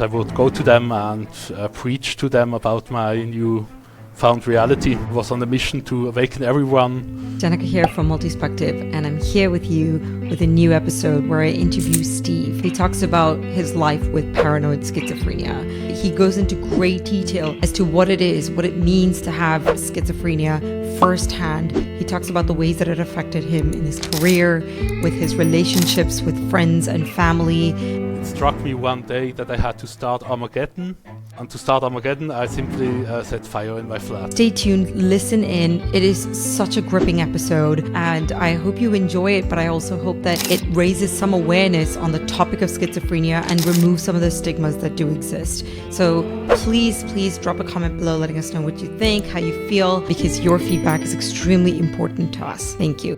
I would go to them and preach to them about my new found reality. I was on a mission to awaken everyone. Danica here from Multispective, and I'm here with you with a new episode where I interview Steve. He talks about his life with paranoid schizophrenia. He goes into great detail as to what it is, what it means to have schizophrenia firsthand. He talks about the ways that it affected him in his career, with his relationships with friends and family. It struck me one day that I had to start Armageddon. And to start Armageddon, I simply set fire in my flat. Stay tuned, listen in. It is such a gripping episode, and I hope you enjoy it, but I also hope that it raises some awareness on the topic of schizophrenia and removes some of the stigmas that do exist. So please drop a comment below letting us know what you think, how you feel, because your feedback is extremely important to us. Thank you.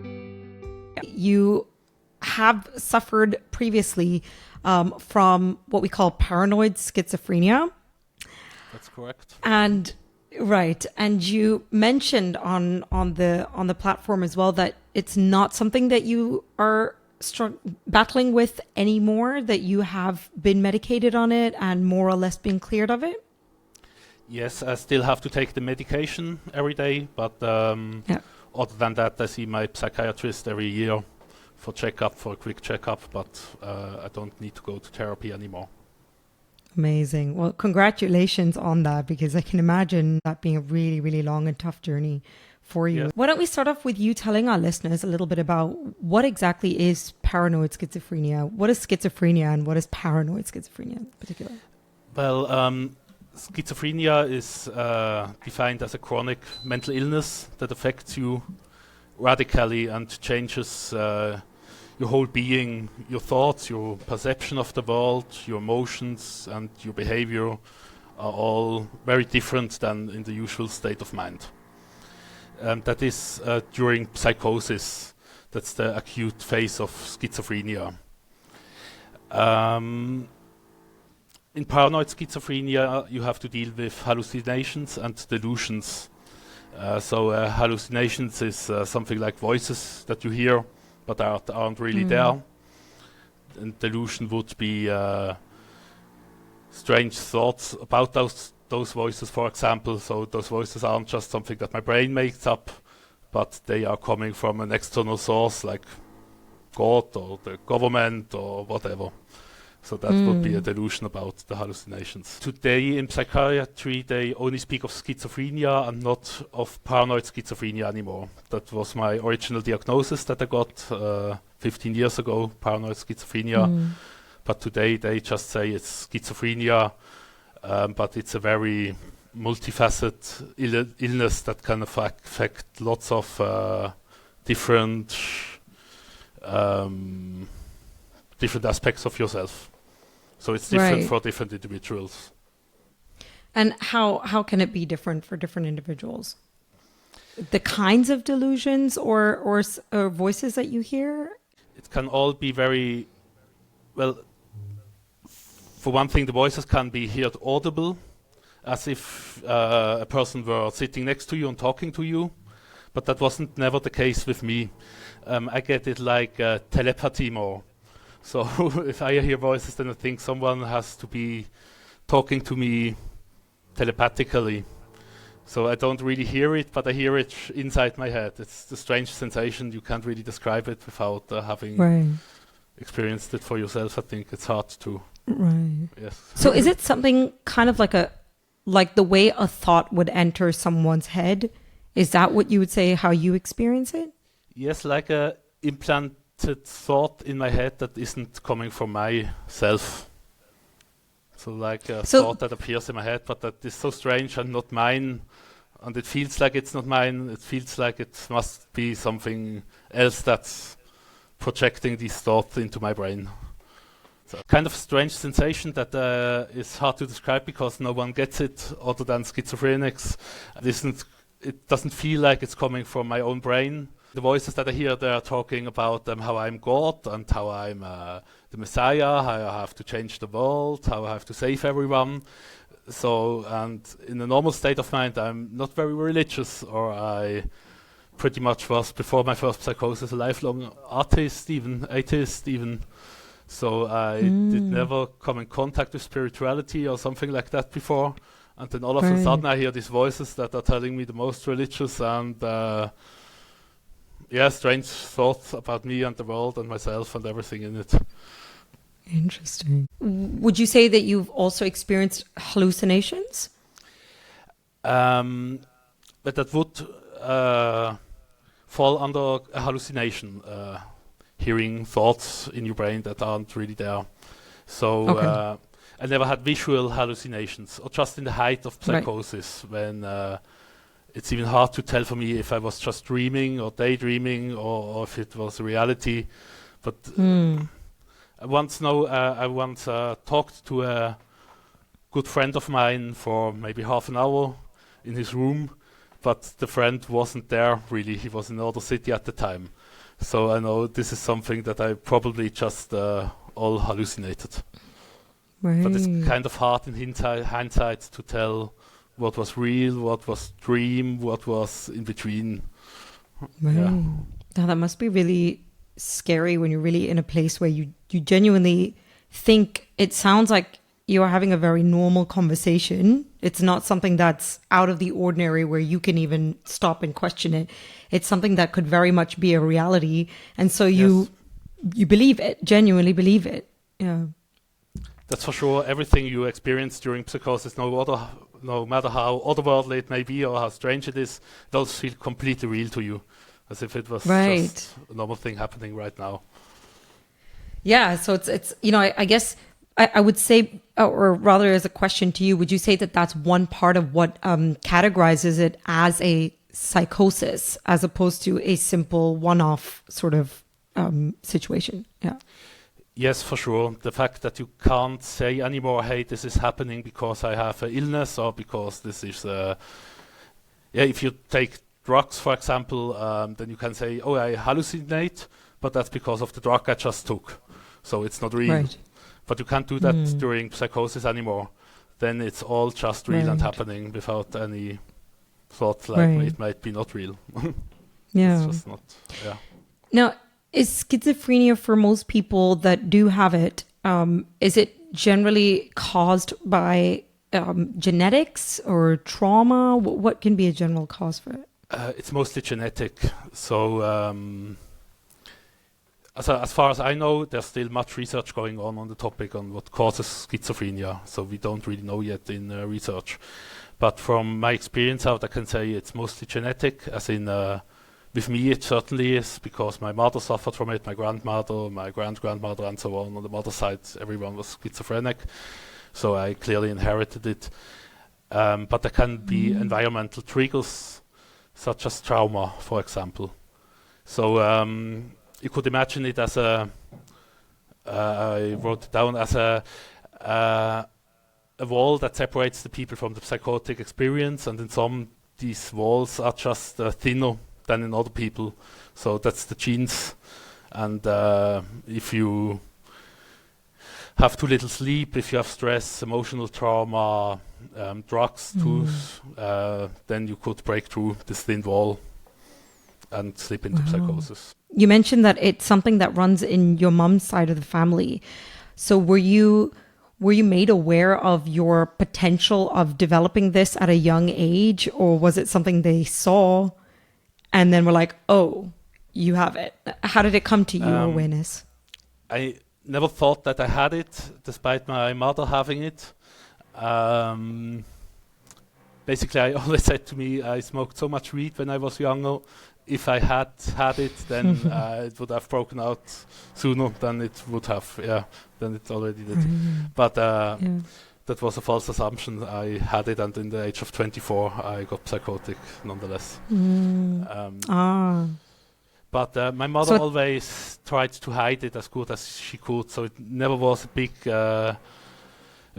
You have suffered previously from what we call paranoid schizophrenia. That's correct. And right, and you mentioned on the platform as well that it's not something that you are battling with anymore, that you have been medicated on it and more or less been cleared of it. Yes, I still have to take the medication every day, but other than that, I see my psychiatrist every year for a quick checkup, but I don't need to go to therapy anymore. Amazing. Well, congratulations on that, because I can imagine that being a really, really long and tough journey for you. Yes. Why don't we start off with you telling our listeners a little bit about what exactly is paranoid schizophrenia? What is schizophrenia and what is paranoid schizophrenia in particular? Well, schizophrenia is defined as a chronic mental illness that affects you radically and changes your whole being, your thoughts, your perception of the world, your emotions and your behavior are all very different than in the usual state of mind. That is during psychosis. That's the acute phase of schizophrenia. In paranoid schizophrenia, you have to deal with hallucinations and delusions. Hallucinations is something like voices that you hear but aren't really there. And delusion would be strange thoughts about those voices, for example. So those voices aren't just something that my brain makes up, but they are coming from an external source like God or the government or whatever. So that would be a delusion about the hallucinations. Today in psychiatry, they only speak of schizophrenia and not of paranoid schizophrenia anymore. That was my original diagnosis that I got 15 years ago, paranoid schizophrenia. But today they just say it's schizophrenia, but it's a very multifaceted illness that can affect lots of different aspects of yourself. So it's different for different individuals. And how can it be different for different individuals? The kinds of delusions or voices that you hear? It can all be very, well, for one thing, the voices can be heard audible, as if a person were sitting next to you and talking to you. But that wasn't never the case with me. I get it like telepathy more. So if I hear voices, then I think someone has to be talking to me telepathically. So I don't really hear it, but I hear it inside my head. It's a strange sensation. You can't really describe it without having experienced it for yourself. I think it's hard to. Right. Yes. So is it something kind of like the way a thought would enter someone's head? Is that what you would say how you experience it? Yes, like a implanted thought in my head that isn't coming from myself. So like a thought that appears in my head, but that is so strange and not mine. And it feels like it's not mine. It feels like it must be something else that's projecting these thoughts into my brain. So kind of a strange sensation that is hard to describe because no one gets it other than schizophrenics. It doesn't feel like it's coming from my own brain. The voices that I hear, they are talking about how I'm God and how I'm the Messiah, how I have to change the world, how I have to save everyone. So, and in a normal state of mind, I'm not very religious, or I pretty much was, before my first psychosis, a lifelong atheist even. So I did never come in contact with spirituality or something like that before. And then all of a sudden I hear these voices that are telling me the most religious and strange thoughts about me and the world and myself and everything in it. Interesting. Would you say that you've also experienced hallucinations? But that would fall under a hallucination, hearing thoughts in your brain that aren't really there. So I never had visual hallucinations, or just in the height of psychosis, when it's even hard to tell for me if I was just dreaming or daydreaming or if it was reality. But I once talked to a good friend of mine for maybe half an hour in his room, but the friend wasn't there really. He was in another city at the time. So I know this is something that I probably just all hallucinated. Right. But it's kind of hard in hindsight to tell what was real, what was dream, what was in between. Right. Yeah. Now that must be really scary when you're really in a place where you genuinely think it sounds like you are having a very normal conversation. It's not something that's out of the ordinary where you can even stop and question it. It's something that could very much be a reality. And so you believe it, genuinely believe it. Yeah. That's for sure. Everything you experience during psychosis, no matter how otherworldly it may be or how strange it is, does feel completely real to you, as if it was just a normal thing happening right now. Yeah, so it's I guess I would say, or rather as a question to you, would you say that that's one part of what categorizes it as a psychosis as opposed to a simple one-off sort of situation? Yeah. Yes, for sure. The fact that you can't say anymore, hey, this is happening because I have an illness or because this is, if you take drugs, for example, then you can say, oh, I hallucinate, but that's because of the drug I just took. So it's not real. Right. But you can't do that during psychosis anymore. Then it's all just real and happening without any thought like it might be not real. Yeah. It's just not, yeah. Now, is schizophrenia for most people that do have it, is it generally caused by genetics or trauma? What can be a general cause for it? It's mostly genetic. So as far as I know, there's still much research going on the topic on what causes schizophrenia. So we don't really know yet in research. But from my experience out, I can say it's mostly genetic, as in with me it certainly is, because my mother suffered from it, my grandmother, my grandmother, and so on. On the mother's side, everyone was schizophrenic. So I clearly inherited it. But there can be environmental triggers, such as trauma, for example. So you could imagine it as I wrote it down as a wall that separates the people from the psychotic experience, and in some, these walls are just thinner than in other people. So that's the genes. And if you have too little sleep, if you have stress, emotional trauma, drugs too, then you could break through this thin wall and slip into psychosis. You mentioned that it's something that runs in your mom's side of the family. So were you made aware of your potential of developing this at a young age, or was it something they saw and then were like, oh, you have it? How did it come to your awareness? I never thought that I had it, despite my mother having it. Basically, I always said to me, I smoked so much weed when I was younger. If I had it, then it would have broken out sooner than it would have. Yeah, than it already did. But that was a false assumption. I had it, and in the age of 24, I got psychotic nonetheless. But my mother always tried to hide it as good as she could, so it never was a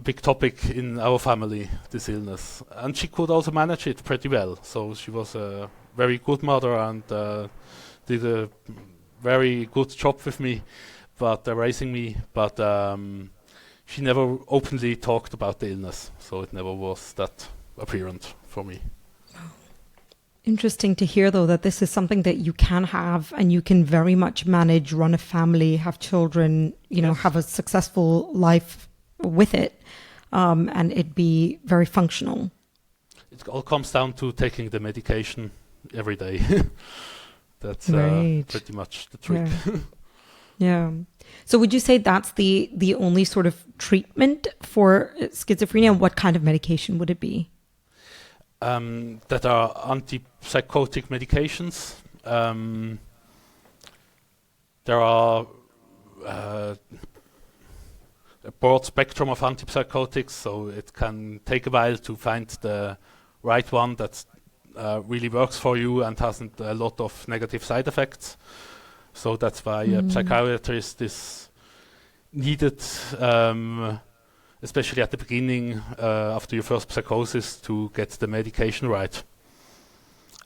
big topic in our family, this illness. And she could also manage it pretty well. So she was a very good mother and did a very good job with me, but raising me. But she never openly talked about the illness, so it never was that apparent for me. Interesting to hear, though, that this is something that you can have and you can very much manage, run a family, have children, have a successful life with it, and it be very functional. It all comes down to taking the medication every day. That's Right. pretty much the trick. Yeah. So would you say that's the only sort of treatment for schizophrenia? What kind of medication would it be? That are antipsychotic medications. There are a broad spectrum of antipsychotics, so it can take a while to find the right one that really works for you and hasn't a lot of negative side effects. So that's why a psychiatrist is needed, especially at the beginning, after your first psychosis, to get the medication right.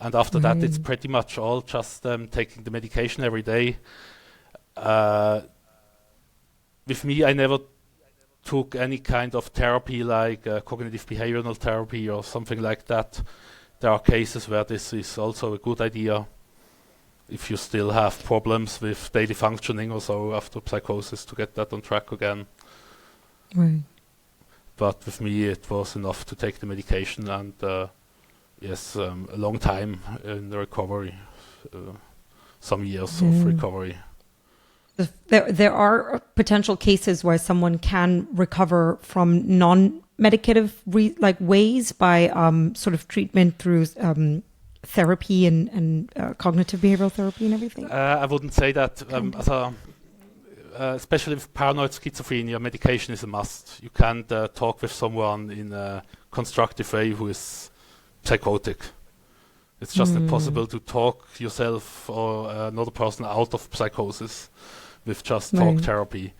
And after that, it's pretty much all just taking the medication every day. With me, I never took any kind of therapy like cognitive behavioral therapy or something like that. There are cases where this is also a good idea if you still have problems with daily functioning or so after psychosis, to get that on track again. Right. But with me, it was enough to take the medication and a long time in the recovery, some years of recovery. There are potential cases where someone can recover from non-medicative ways by sort of treatment through therapy and cognitive behavioral therapy and everything. I wouldn't say that. Especially with paranoid schizophrenia, medication is a must. You can't talk with someone in a constructive way who is psychotic. It's just impossible to talk yourself or another person out of psychosis with just talk therapy.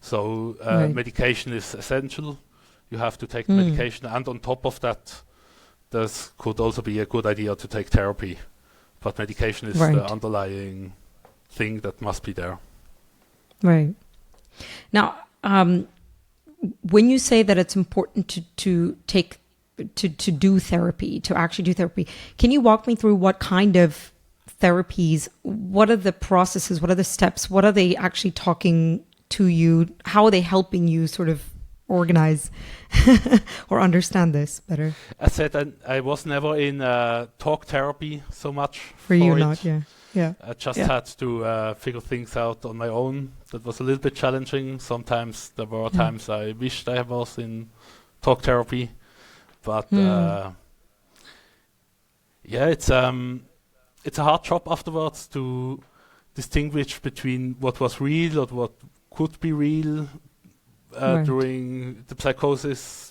So medication is essential. You have to take the medication, and on top of that, this could also be a good idea to take therapy. But medication is the underlying thing that must be there. Right. Now, when you say that it's important to do therapy, to actually do therapy, can you walk me through what kind of therapies, what are the processes, what are the steps, what are they actually talking to you, how are they helping you sort of organize or understand this better? I said I was never in talk therapy so much. For you, not, yeah. I just had to figure things out on my own. That was a little bit challenging. Sometimes there were times I wished I was in talk therapy, but it's a hard job afterwards to distinguish between what was real or what could be real during the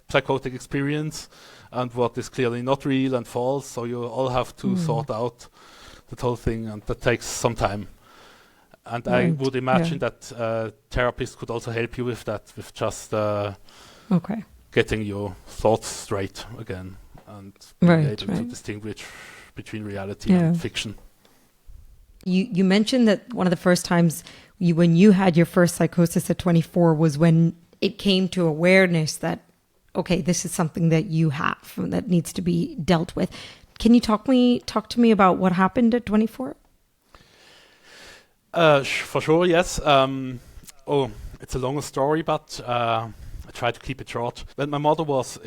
psychotic experience, and what is clearly not real and false. So you all have to sort out the whole thing, and that takes some time. And I would imagine that therapists could also help you with that, with just getting your thoughts straight again and being able to distinguish between reality and fiction. You mentioned that one of the first times when you had your first psychosis at 24 was when it came to awareness that, okay, this is something that you have that needs to be dealt with. Can you talk to me about what happened at 24? For sure, yes. It's a longer story, but I try to keep it short. When my mother was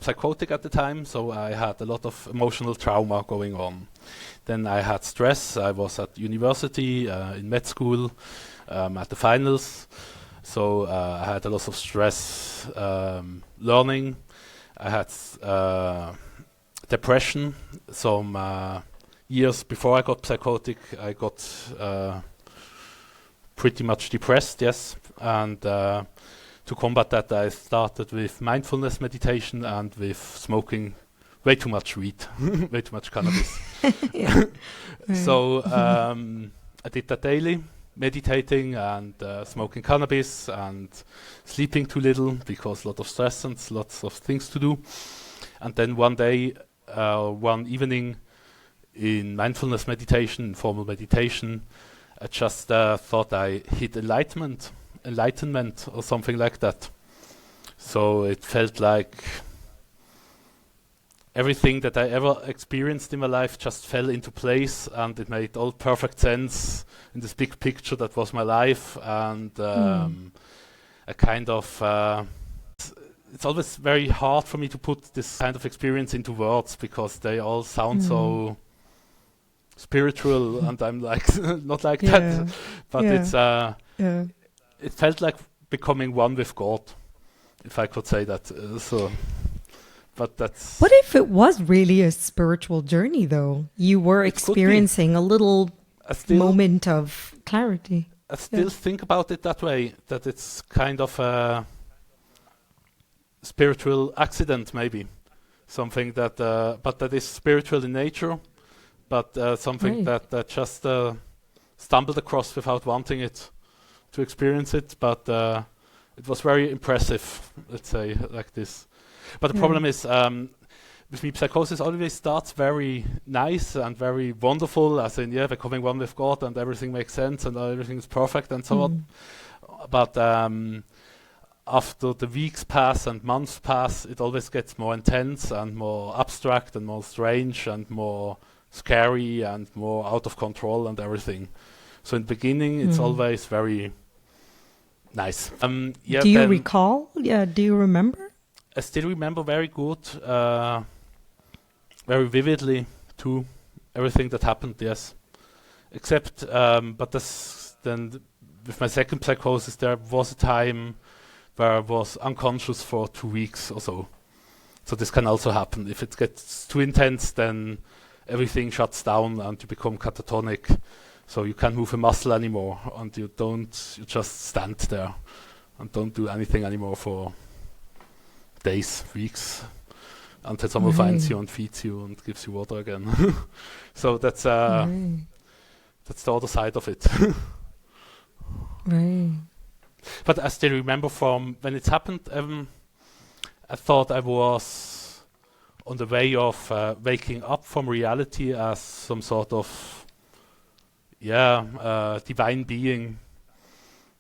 psychotic at the time, so I had a lot of emotional trauma going on. Then I had stress. I was at university, in med school, at the finals. So I had a lot of stress learning. I had depression. Some years before I got psychotic, I got pretty much depressed, yes. And to combat that, I started with mindfulness meditation and with smoking way too much weed, way too much cannabis. So I did that daily, meditating and smoking cannabis and sleeping too little because a lot of stress and lots of things to do. And then one day, one evening in mindfulness meditation, formal meditation, I just thought I hit enlightenment or something like that. So it felt like everything that I ever experienced in my life just fell into place, and it made all perfect sense in this big picture that was my life. And a kind of it's always very hard for me to put this kind of experience into words, because they all sound so spiritual, and I'm like not like that, but it's it felt like becoming one with God, if I could say that. But that's... What if it was really a spiritual journey, though? You were experiencing a little moment of clarity. I still think about it that way, that it's kind of a spiritual accident, maybe. Something that, but that is spiritual in nature, but something that just stumbled across without wanting it to experience it. But it was very impressive, let's say, like this. But the problem is, with me, psychosis always starts very nice and very wonderful, as in, becoming one with God, and everything makes sense and everything is perfect and so on. But after the weeks pass and months pass, it always gets more intense and more abstract and more strange and more scary and more out of control and everything. So in the beginning, it's always very nice. Do you recall? Yeah, do you remember? I still remember very good, very vividly too, everything that happened, yes. Except, but then with my second psychosis, there was a time where I was unconscious for 2 weeks or so. So this can also happen. If it gets too intense, then everything shuts down and you become catatonic. So you can't move a muscle anymore, and you just stand there and don't do anything anymore for days, weeks, until someone finds you and feeds you and gives you water again. So that's the other side of it. Right. But I still remember from when it happened, I thought I was on the way of waking up from reality as some sort of divine being.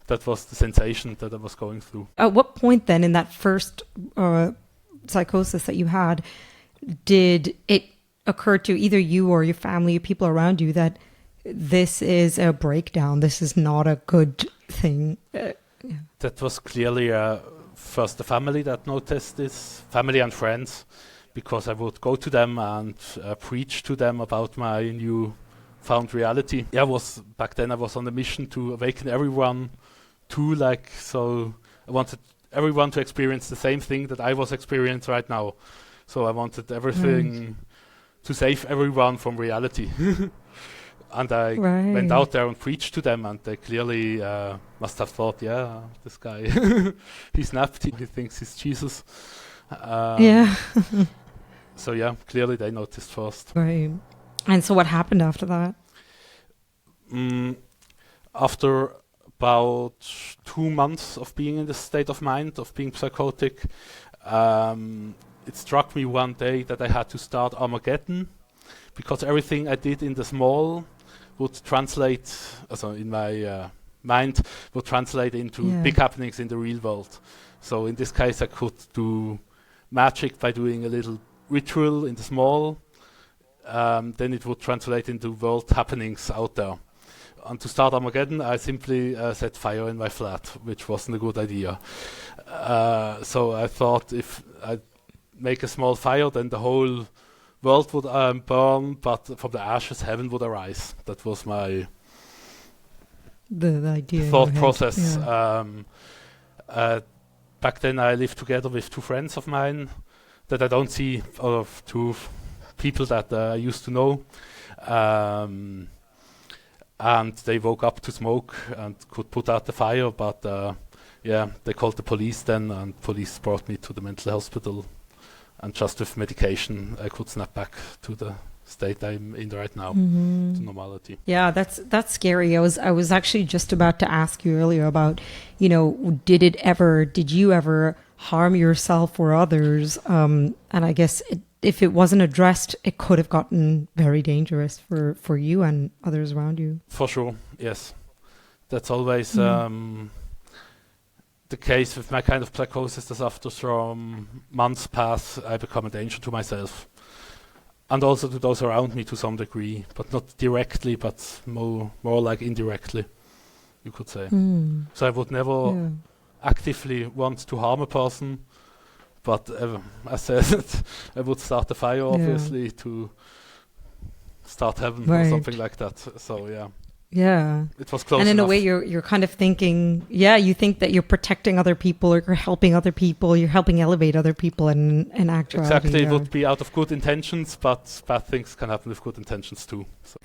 That was the sensation that I was going through. At what point then in that first psychosis that you had, did it occur to either you or your family, people around you, that this is a breakdown, this is not a good thing? That was clearly first the family that noticed this, family and friends, because I would go to them and preach to them about my new found reality. Back then I was on a mission to awaken everyone so I wanted everyone to experience the same thing that I was experiencing right now. So I wanted everything to save everyone from reality. And I went out there and preached to them, and they clearly must have thought, this guy, he's napped, he thinks he's Jesus. So clearly they noticed first. Right. And so what happened after that? After about 2 months of being in this state of mind, of being psychotic, it struck me one day that I had to start Armageddon, because everything I did in the small would translate, also in my mind, would translate into big happenings in the real world. So in this case, I could do magic by doing a little ritual in the small, then it would translate into world happenings out there. And to start Armageddon, I simply set fire in my flat, which wasn't a good idea. So I thought if I make a small fire, then the whole world would burn, but from the ashes, heaven would arise. That was my the idea thought process. Back then, I lived together with 2 friends of mine that I don't see, or 2 people that I used to know. And they woke up to smoke and could put out the fire, but they called the police then, and police brought me to the mental hospital, and just with medication I could snap back to the state I'm in right now, to normality. Yeah, that's scary. I was actually just about to ask you earlier about, did you ever harm yourself or others? And I guess if it wasn't addressed, it could have gotten very dangerous for you and others around you. For sure, yes. That's always the case with my kind of psychosis, that after some months pass, I become a danger to myself. and also to those around me to some degree, but not directly, but more like indirectly, you could say. So I would never actively want to harm a person, but I said I would start a fire, obviously, to start heaven or something like that. So it was close and in enough. a way you're kind of thinking, you think that you're protecting other people, or you're helping other people, you're helping elevate other people, and in actuality exactly, it would be out of good intentions, but bad things can happen with good intentions too. So.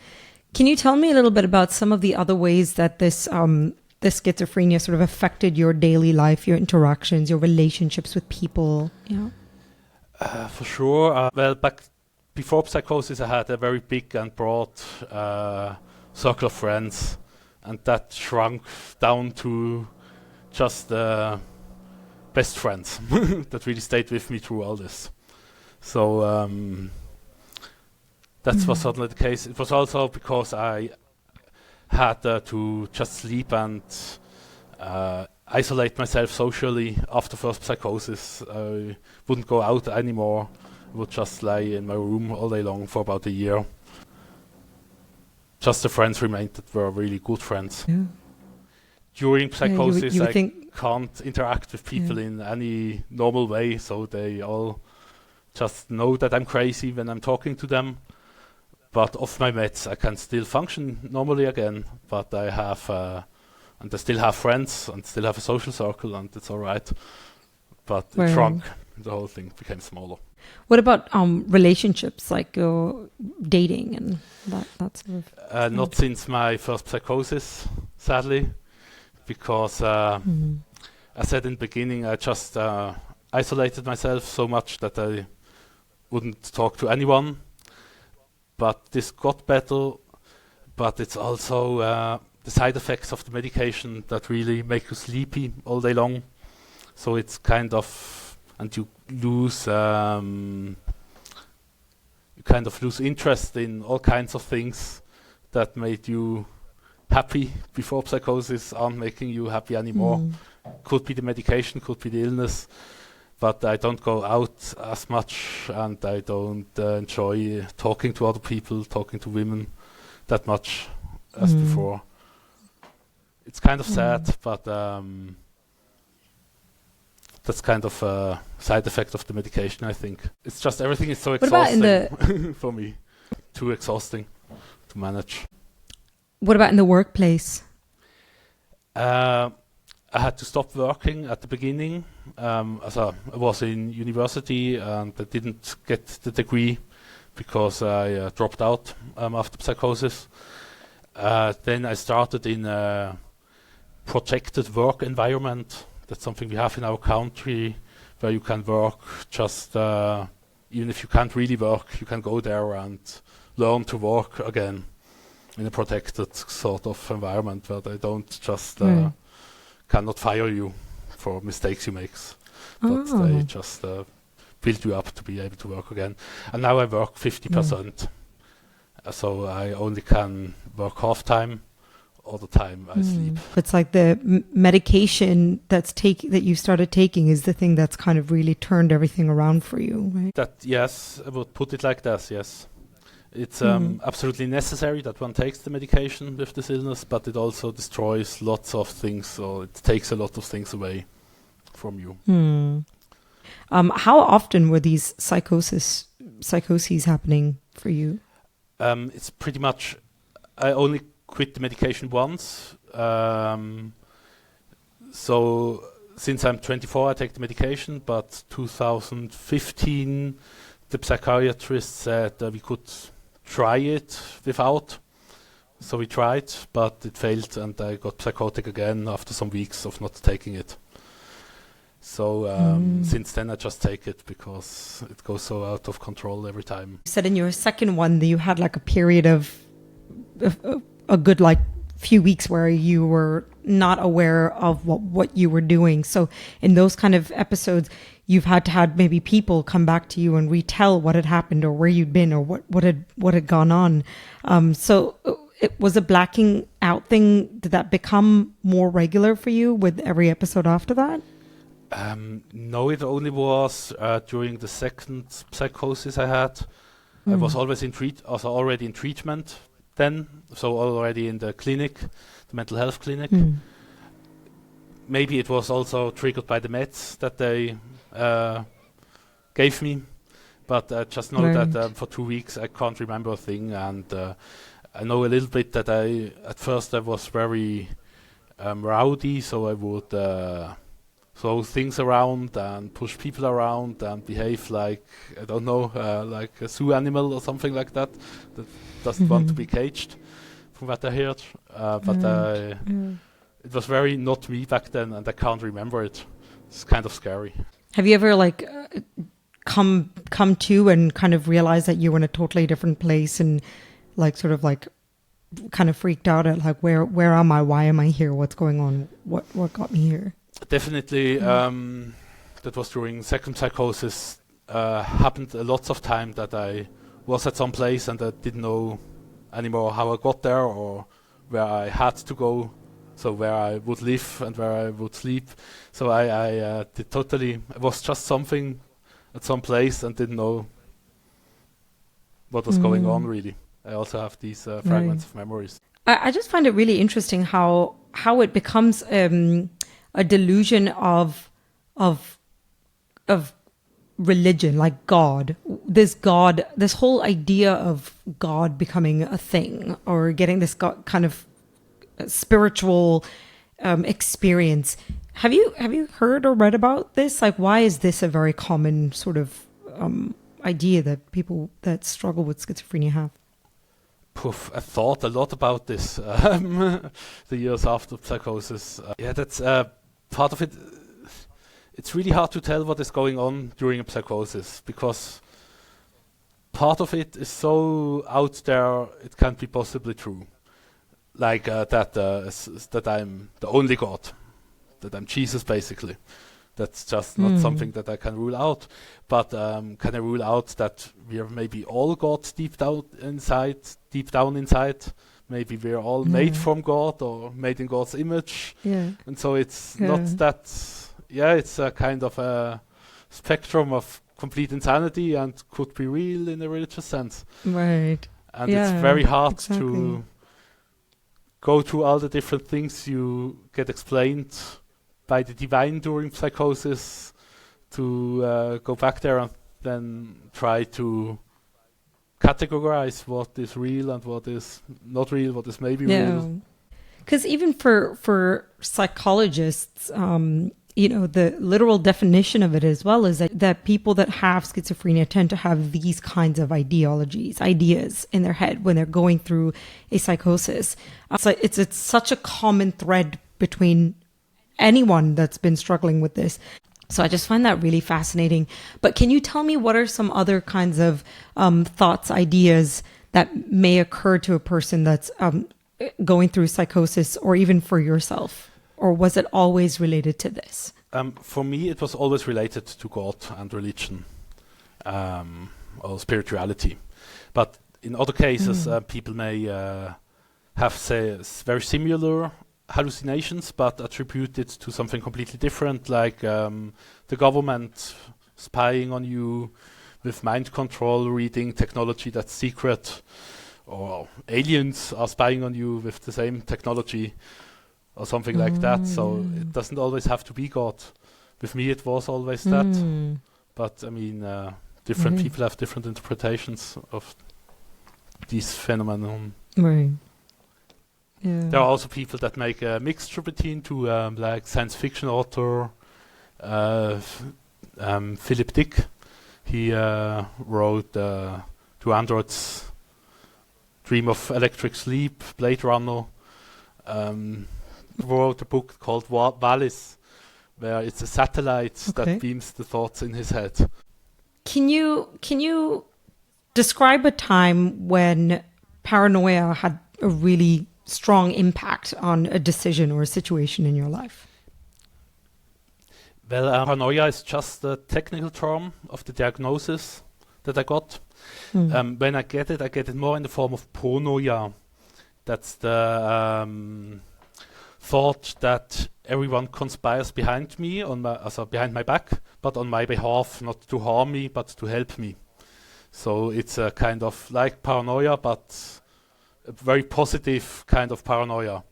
Can you tell me a little bit about some of the other ways that this schizophrenia sort of affected your daily life, your interactions, your relationships with people? For sure. Well, back before psychosis, I had a very big and broad circle of friends, and that shrunk down to just best friends that really stayed with me through all this. So that was certainly the case. It was also because I had to just sleep and isolate myself socially after first psychosis. I wouldn't go out anymore. I would just lie in my room all day long for about a year. Just the friends remained that were really good friends. Yeah. During psychosis, you I think can't interact with people in any normal way, so they all just know that I'm crazy when I'm talking to them. But off my meds, I can still function normally again, but I have, and I still have friends, and still have a social circle, and it's all right. But it shrunk. The whole thing became smaller. What about relationships, like dating and that sort of? Not since my first psychosis, sadly, because I said in the beginning, I just isolated myself so much that I wouldn't talk to anyone. But this got better, but it's also the side effects of the medication that really make you sleepy all day long. So it's kind of, and you lose, you kind of lose interest in all kinds of things that made you happy before psychosis aren't making you happy anymore. Could be the medication, could be the illness. But I don't go out as much, and I don't enjoy talking to other people, talking to women that much as before. It's kind of sad, but that's kind of a side effect of the medication, I think. It's just everything is so exhausting for me. Too exhausting to manage. What about in the workplace? I had to stop working at the beginning, as I was in university and I didn't get the degree because I dropped out after psychosis. Then I started in a protected work environment. That's something we have in our country, where you can work just, even if you can't really work, you can go there and learn to work again in a protected sort of environment where they don't just cannot fire you for mistakes you make, but they just build you up to be able to work again. And now I work 50%, so I only can work half time. All the time I sleep. It's like the medication that you started taking is the thing that's kind of really turned everything around for you, right? That, yes, I would put it like that, yes. It's absolutely necessary that one takes the medication with this illness, but it also destroys lots of things, so it takes a lot of things away from you. How often were these psychoses happening for you? It's pretty much, I only quit the medication once. So since I'm 24, I take the medication, but 2015, the psychiatrist said we could try it without. So we tried, but it failed, and I got psychotic again after some weeks of not taking it. So since then I just take it because it goes so out of control every time. You said in your second one that you had like a period of a good like few weeks where you were not aware of what you were doing. So in those kind of episodes, you've had to have maybe people come back to you and retell what had happened or where you'd been or what had gone on. So it was a blacking out thing. Did that become more regular for you with every episode after that? No, it only was during the second psychosis I had. I was always already in treatment then, so already in the clinic, the mental health clinic. Maybe it was also triggered by the meds that they gave me, but I just know that for 2 weeks I can't remember a thing, and I know a little bit that at first I was very rowdy, so I would throw things around and push people around and behave like, I don't know, like a zoo animal or something like that doesn't want to be caged, from what I heard. But it was very not me back then, and I can't remember it. It's kind of scary. Have you ever like come to and kind of realized that you were in a totally different place and like sort of like kind of freaked out at like where am I? Why am I here? What's going on? What got me here? Definitely, that was during second psychosis. Happened a lots of time that I was at some place and I didn't know anymore how I got there or where I had to go, so where I would live and where I would sleep. So I was just something at some place and didn't know what was going on really. I also have these fragments of memories. I just find it really interesting how it becomes a delusion of religion, like God. This whole idea of God becoming a thing or getting this kind of spiritual experience. Have you heard or read about this? Like, why is this a very common sort of idea that people that struggle with schizophrenia have? I thought a lot about this the years after psychosis. That's part of it. It's really hard to tell what is going on during a psychosis because part of it is so out there it can't be possibly true. Like that I'm the only God, that I'm Jesus basically. That's just not something that I can rule out. But can I rule out that we are maybe all gods deep down inside? Maybe we're all made from God or made in God's image. Yeah. And so it's not that, it's a kind of a spectrum of complete insanity and could be real in a religious sense. Right. And it's very hard to go through all the different things you get explained by the divine during psychosis to go back there and then try to categorize what is real and what is not real, what is maybe real. Because even for psychologists, the literal definition of it as well is that people that have schizophrenia tend to have these kinds of ideas in their head when they're going through a psychosis. So it's such a common thread between anyone that's been struggling with this. So I just find that really fascinating. But can you tell me what are some other kinds of thoughts, ideas that may occur to a person that's going through psychosis, or even for yourself? Or was it always related to this? For me, it was always related to God and religion or spirituality. But in other cases, people may have, say, very similar hallucinations, but attribute it to something completely different, like the government spying on you with mind control, reading technology that's secret, or aliens are spying on you with the same technology, or something like that. So it doesn't always have to be God. With me, it was always that. But I mean, different people have different interpretations of these phenomenon. Right. Yeah. There are also people that make a mixture between two, like science fiction author Philip Dick. He wrote To Androids Dream of Electric Sleep, Blade Runner. Wrote a book called Valis, where it's a satellite that beams the thoughts in his head. Can you describe a time when paranoia had a really strong impact on a decision or a situation in your life? Well, paranoia is just the technical term of the diagnosis that I got. When I get it more in the form of pronoia. That's the thought that everyone conspires behind me, behind my back, but on my behalf, not to harm me, but to help me. So it's a kind of like paranoia, but a very positive kind of paranoia.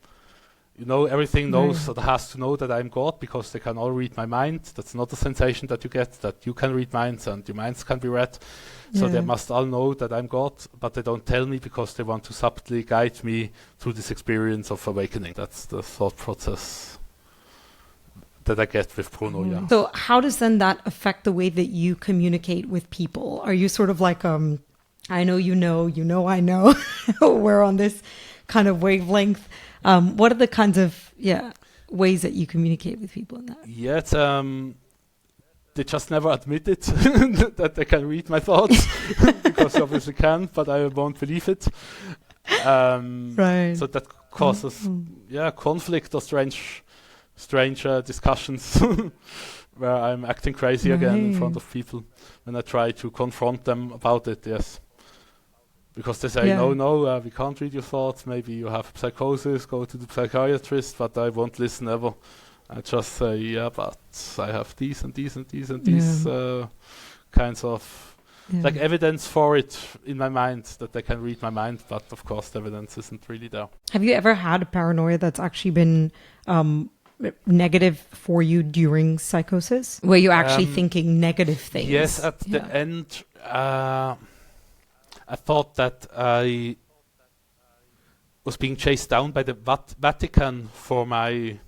Everything knows or has to know that I'm God because they can all read my mind. That's not a sensation that you get, that you can read minds and your minds can be read. So they must all know that I'm God, but they don't tell me because they want to subtly guide me through this experience of awakening. That's the thought process that I get with paranoia. So how does then that affect the way that you communicate with people? Are you sort of like, I know you know, I know, we're on this kind of wavelength? What are the kinds of ways that you communicate with people in that? Yeah, they just never admit it that they can read my thoughts because they obviously can, but I won't believe it. Right. So that causes conflict or strange discussions where I'm acting crazy again in front of people when I try to confront them about it. Yes. Because they say, no, we can't read your thoughts. Maybe you have psychosis, go to the psychiatrist, but I won't listen ever. I just say, but I have these and these and these and these kinds of like evidence for it in my mind that they can read my mind. But of course, the evidence isn't really there. Have you ever had a paranoia that's actually been negative for you during psychosis? Were you actually thinking negative things? Yes, at the end, I thought that I was being chased down by the Vatican for my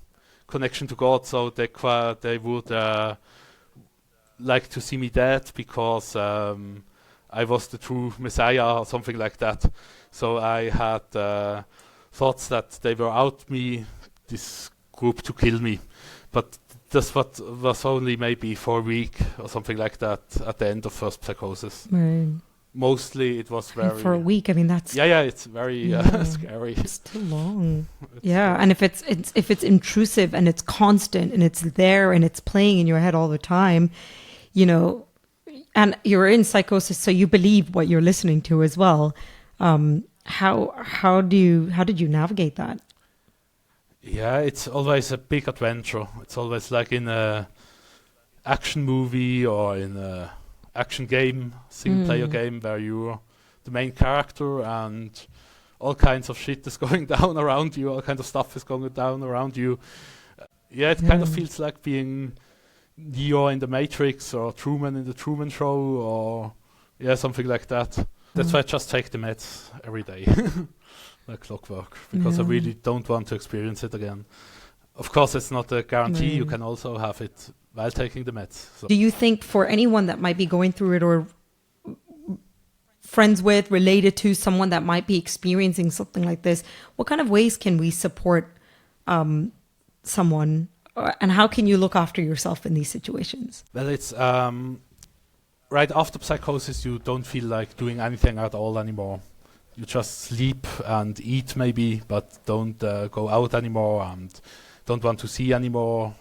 connection to God, so they would like to see me dead because I was the true Messiah or something like that. So I had thoughts that they were out me, this group, to kill me. But this was only maybe for a week or something like that at the end of first psychosis. Right. Mostly it was very... For a week, I mean, that's... Yeah, it's very scary. It's too long. And if it's intrusive and it's constant and it's there and it's playing in your head all the time, and you're in psychosis, so you believe what you're listening to as well. How did you navigate that? Yeah, it's always a big adventure. It's always like in a action movie or in a action game, single-player game, where you're the main character and all kinds of shit is going down around you, all kinds of stuff is going down around you. It kind of feels like being Neo in the Matrix or Truman in the Truman Show or something like that. That's why I just take the meds every day, like clockwork, because I really don't want to experience it again. Of course, it's not a guarantee. You can also have it while taking the meds. So. Do you think for anyone that might be going through it or friends with, related to someone that might be experiencing something like this, what kind of ways can we support someone and how can you look after yourself in these situations? Well, it's right after psychosis, you don't feel like doing anything at all anymore. You just sleep and eat maybe, but don't go out anymore and don't want to see anyone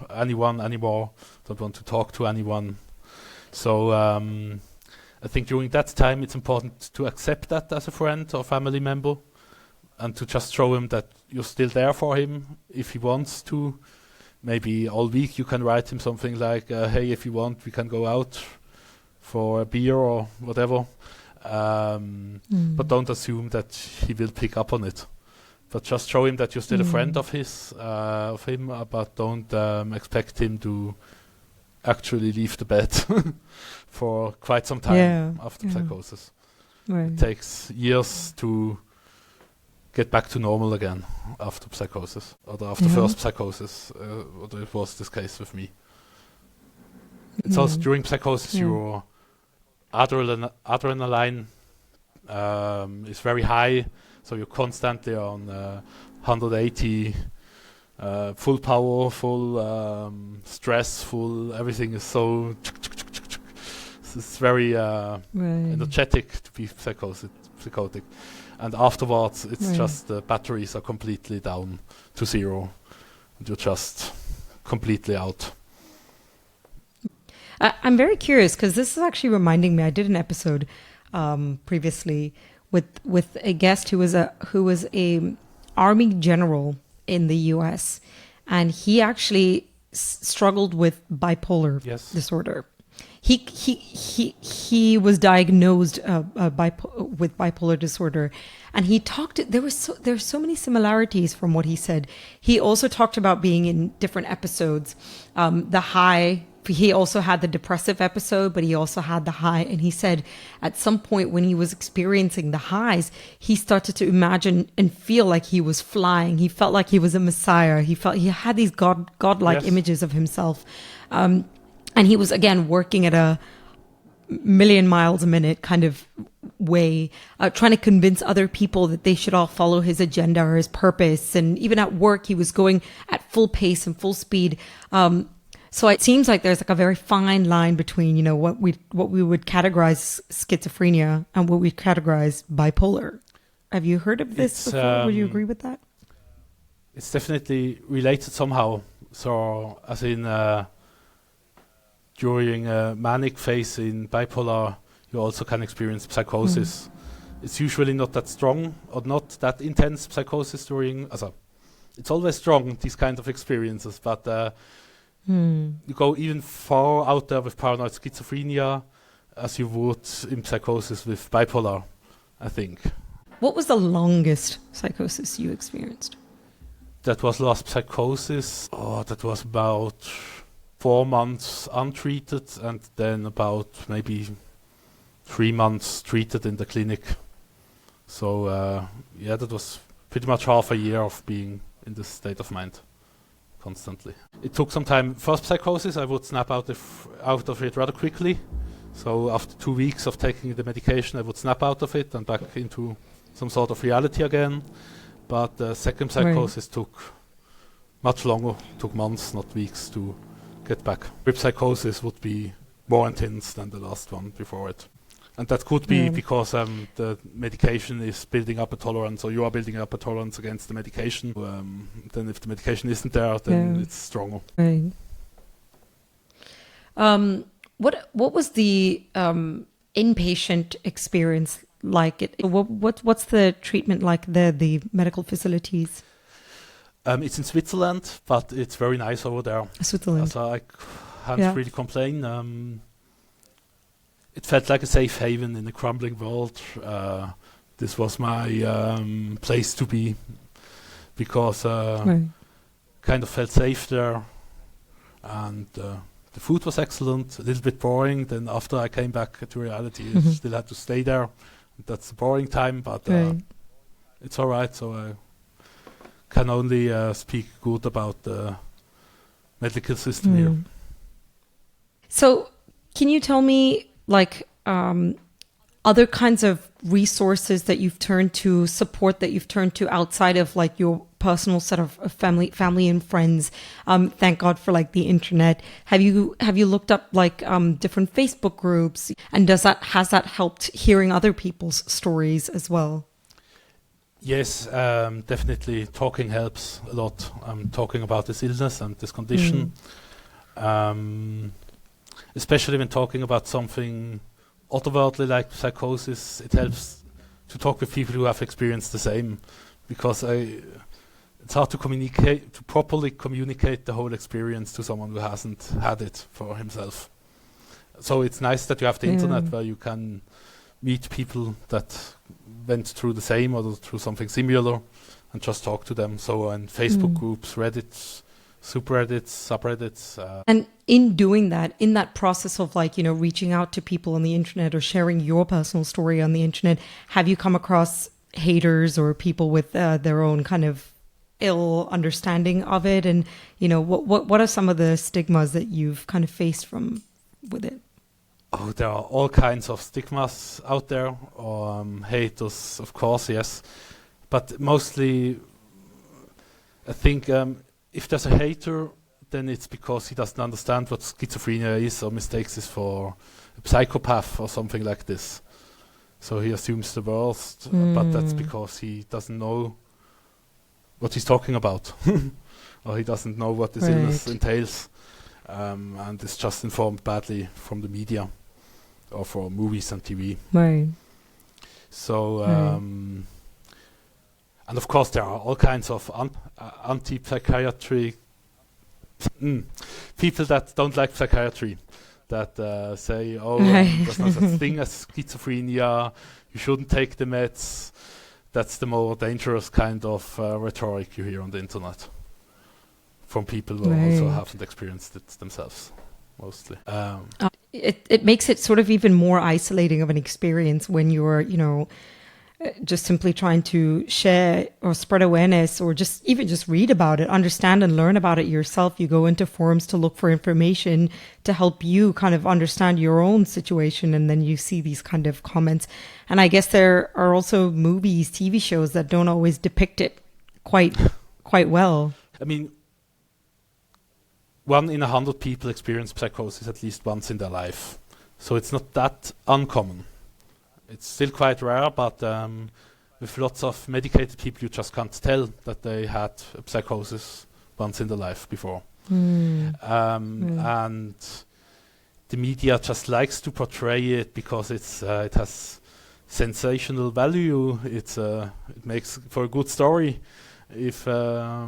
anymore, don't want to talk to anyone. So I think during that time it's important to accept that as a friend or family member and to just show him that you're still there for him if he wants to. Maybe all week you can write him something like, hey, if you want, we can go out for a beer or whatever. But don't assume that he will pick up on it. But just show him that you're still a friend of him, but don't expect him to actually leave the bed for quite some time after psychosis. Right. It takes years to get back to normal again after psychosis, or after first psychosis, or it was this case with me. It's also during psychosis your adrenaline is very high, so you're constantly on 180, full power, full stress, full everything is so. It's very energetic to be psychotic, and afterwards it's just the batteries are completely down to zero, and you're just completely out. I'm very curious because this is actually reminding me. I did an episode previously with a guest who was a army general in the U.S. and he actually struggled with bipolar disorder. He was diagnosed with bipolar disorder, and he talked. There's so many similarities from what he said. He also talked about being in different episodes. The high. He also had the depressive episode, but he also had the high. And he said at some point when he was experiencing the highs, he started to imagine and feel like he was flying. He felt like he was a messiah. He had these godlike images of himself. And he was, again, working at a million miles a minute kind of way, trying to convince other people that they should all follow his agenda or his purpose. And even at work, he was going at full pace and full speed. So it seems like there's like a very fine line between, you know, what we would categorize schizophrenia and what we categorize bipolar. Have you heard of this before? Would you agree with that? It's definitely related somehow. So, as in during a manic phase in bipolar, you also can experience psychosis. It's usually not that strong or not that intense psychosis during. It's always strong, these kind of experiences, but. You go even far out there with paranoid schizophrenia as you would in psychosis with bipolar, I think. What was the longest psychosis you experienced? That was last psychosis. That was about 4 months untreated and then about maybe 3 months treated in the clinic. So, that was pretty much half a year of being in this state of mind. Constantly. It took some time. First psychosis, I would snap out of it rather quickly. So after 2 weeks of taking the medication, I would snap out of it and back into some sort of reality again. But the second psychosis took much longer, took months, not weeks, to get back. Grip psychosis would be more intense than the last one before it. And that could be because the medication is building up a tolerance, or you are building up a tolerance against the medication. Then if the medication isn't there, then it's stronger. Right. What was the inpatient experience like? What's the treatment like there, the medical facilities? It's in Switzerland, but it's very nice over there. Switzerland. So I can't really complain. It felt like a safe haven in a crumbling world. This was my place to be because kind of felt safe there. And the food was excellent, a little bit boring. Then after I came back to reality, I still had to stay there. That's a boring time, but it's all right. So I can only speak good about the medical system here. So can you tell me, like, other kinds of resources that you've turned to, support that you've turned to outside of like your personal set of family and friends? Thank God for like the internet. Have you looked up like different Facebook groups, and has that helped hearing other people's stories as well? Yes, definitely. Talking helps a lot. Talking about this illness and this condition. Especially when talking about something otherworldly like psychosis, it helps to talk with people who have experienced the same, because it's hard to properly communicate the whole experience to someone who hasn't had it for himself. So it's nice that you have the internet where you can meet people that went through the same or through something similar and just talk to them. So in Facebook groups, Reddit, subreddits, subreddits. And in doing that, in that process of like, you know, reaching out to people on the internet or sharing your personal story on the internet, have you come across haters or people with their own kind of ill understanding of it? And, you know, what are some of the stigmas that you've kind of faced with it? Oh, there are all kinds of stigmas out there, or haters, of course, yes. But mostly, I think if there's a hater, then it's because he doesn't understand what schizophrenia is, or mistakes it for a psychopath or something like this. So he assumes the worst, but that's because he doesn't know what he's talking about, or he doesn't know what this illness entails, and is just informed badly from the media or from movies and TV. Right. So, and of course there are all kinds of anti-psychiatry people that don't like psychiatry. that say, there's no such thing as schizophrenia, you shouldn't take the meds. That's the more dangerous kind of rhetoric you hear on the internet from people who also haven't experienced it themselves, mostly. It makes it sort of even more isolating of an experience when you're, just simply trying to share or spread awareness, or just read about it, understand and learn about it yourself. You go into forums to look for information to help you kind of understand your own situation, and then you see these kind of comments. And I guess there are also movies, TV shows that don't always depict it quite well. I mean, 1 in 100 people experience psychosis at least once in their life, so it's not that uncommon. It's still quite rare, but with lots of medicated people, you just can't tell that they had a psychosis once in their life before. And the media just likes to portray it because it has sensational value. It makes for a good story. If I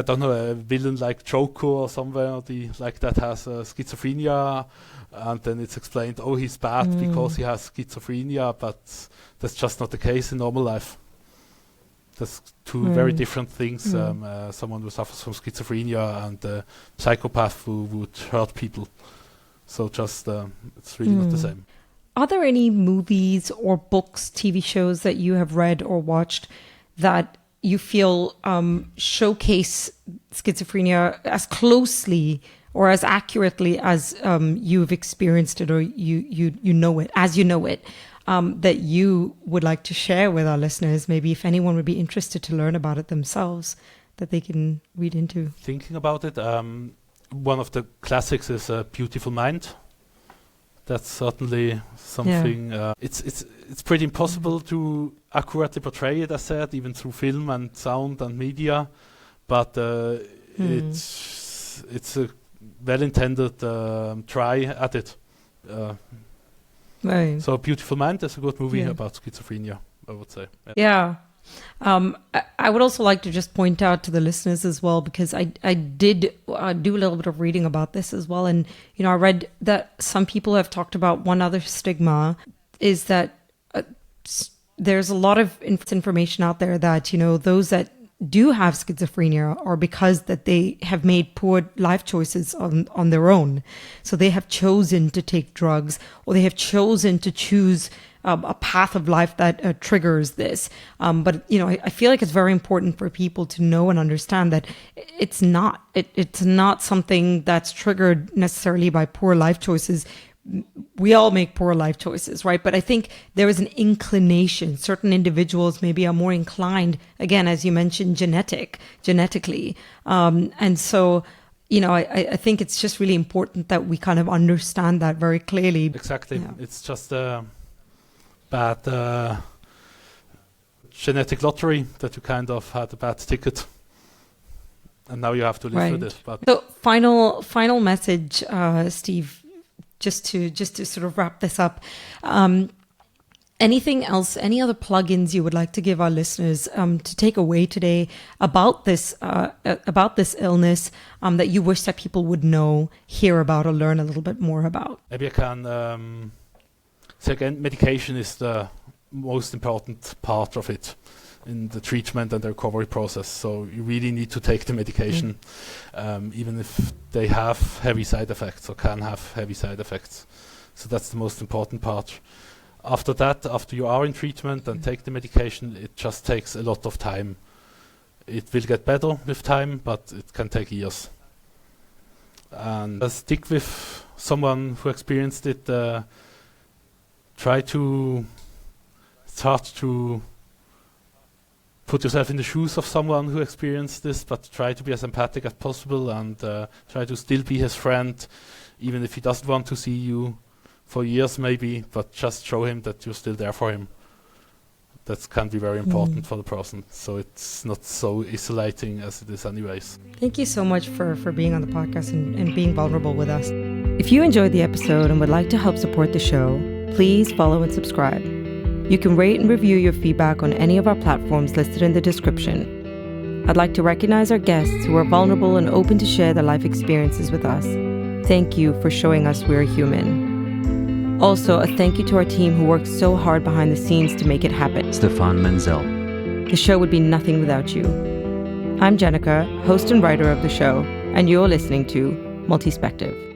don't know, a villain like Joker or somebody like that has schizophrenia, and then it's explained, he's bad because he has schizophrenia, but that's just not the case in normal life. That's two very different things. Someone who suffers from schizophrenia and a psychopath who would hurt people. So just, it's really not the same. Are there any movies or books, TV shows that you have read or watched that you feel showcase schizophrenia as closely or as accurately as you've experienced it, or you know it, as you know it, that you would like to share with our listeners? Maybe if anyone would be interested to learn about it themselves, that they can read into. Thinking about it, one of the classics is A Beautiful Mind. That's certainly something. It's pretty impossible to accurately portray it, as said, even through film and sound and media. But it's a well-intended try at it. So A Beautiful Mind is a good movie about schizophrenia, I would say. Yeah. I would also like to just point out to the listeners as well, because I did do a little bit of reading about this as well. And, I read that some people have talked about one other stigma is that there's a lot of information out there that, those that do have schizophrenia are because that they have made poor life choices on their own. So they have chosen to take drugs, or they have chosen to choose a path of life that triggers this. But, I feel like it's very important for people to know and understand that it's not something that's triggered necessarily by poor life choices. We all make poor life choices, right? But I think there is an inclination. Certain individuals maybe are more inclined, again, as you mentioned, genetically. And so, I think it's just really important that we kind of understand that very clearly. Exactly. Yeah. It's just a bad genetic lottery that you kind of had a bad ticket. And now you have to live with it. But so final message, Steve, just to sort of wrap this up. Anything else, any other plugins you would like to give our listeners to take away today about this illness that you wish that people would know, hear about, or learn a little bit more about? Maybe I can say again, medication is the most important part of it in the treatment and the recovery process. So you really need to take the medication, even if they have heavy side effects or can have heavy side effects. So that's the most important part. After that, after you are in treatment and take the medication, it just takes a lot of time. It will get better with time, but it can take years. And stick with someone who experienced it. It's hard to put yourself in the shoes of someone who experienced this, but try to be as empathic as possible and try to still be his friend, even if he doesn't want to see you for years maybe, but just show him that you're still there for him. That can be very important for the person, so it's not so isolating as it is anyways. Thank you so much for being on the podcast and being vulnerable with us. If you enjoyed the episode and would like to help support the show, please follow and subscribe. You can rate and review your feedback on any of our platforms listed in the description. I'd like to recognize our guests who are vulnerable and open to share their life experiences with us. Thank you for showing us we're human. Also, a thank you to our team who worked so hard behind the scenes to make it happen. Stefan Menzel. The show would be nothing without you. I'm Jenica, host and writer of the show, and you're listening to Multispective.